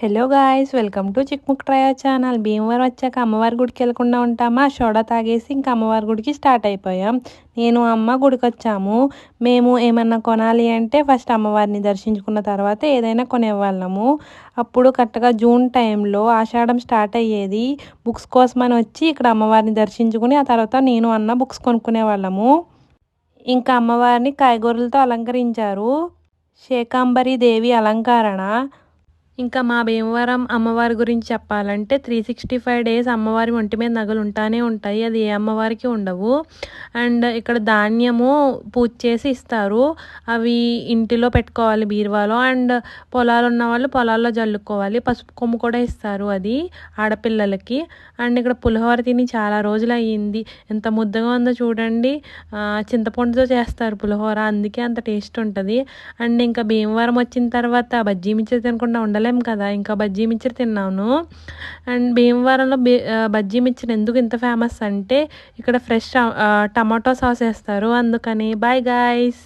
Hello guys, welcome to చిక్ముక్ ట్రయా channel. Bhimavaram వచ్చాక అమ్మవారి గుడికి వెళ్ళకుండా ఉంటామా? సోడా తాగేసి ఇంకా అమ్మవారి గుడికి స్టార్ట్ అయిపోయాం. నేను అమ్మ గుడికి వచ్చాము. మేము ఏమన్నా కొనాలి అంటే ఫస్ట్ అమ్మవారిని దర్శించుకున్న తర్వాత ఏదైనా కొనేవాళ్ళము. అప్పుడు కరెక్ట్గా జూన్ టైంలో ఆషాఢం స్టార్ట్ అయ్యేది. బుక్స్ కోసమని వచ్చి ఇక్కడ అమ్మవారిని దర్శించుకుని ఆ తర్వాత నేను అన్న బుక్స్ కొనుక్కునే వాళ్ళము. ఇంకా అమ్మవారిని కాయగూరలతో అలంకరించారు. శాకంబరి దేవి అలంకరణ. ఇంకా మా భీమవరం అమ్మవారి గురించి చెప్పాలంటే 365 డేస్ అమ్మవారి ఒంటి మీద నగలు ఉంటానే ఉంటాయి. అది ఏ అమ్మవారికి ఉండవు. అండ్ ఇక్కడ ధాన్యము పూజ చేసి ఇస్తారు. అవి ఇంటిలో పెట్టుకోవాలి బీరువాలో. అండ్ పొలాలు ఉన్న వాళ్ళు పొలాల్లో జల్లుకోవాలి. పసుపు కొమ్ము కూడా ఇస్తారు, అది ఆడపిల్లలకి. అండ్ ఇక్కడ పులిహోర తిని చాలా రోజులు అయ్యింది. ఎంత ముద్దగా ఉందో చూడండి. చింతపండుతో చేస్తారు పులిహోర, అందుకే అంత టేస్ట్ ఉంటుంది. అండ్ ఇంకా భీమవరం వచ్చిన తర్వాత బజ్జీ మిర్చి తినకుండా ఉండలేం కదా, ఇంకా బజ్జీ మిర్చి తిన్నాను. అండ్ భీమవరంలో బజ్జీ మిర్చి ఎందుకు ఇంత ఫేమస్ అంటే ఇక్కడ ఫ్రెష్ టమాటో సాస్ వేస్తారు, అందుకని. Bye guys.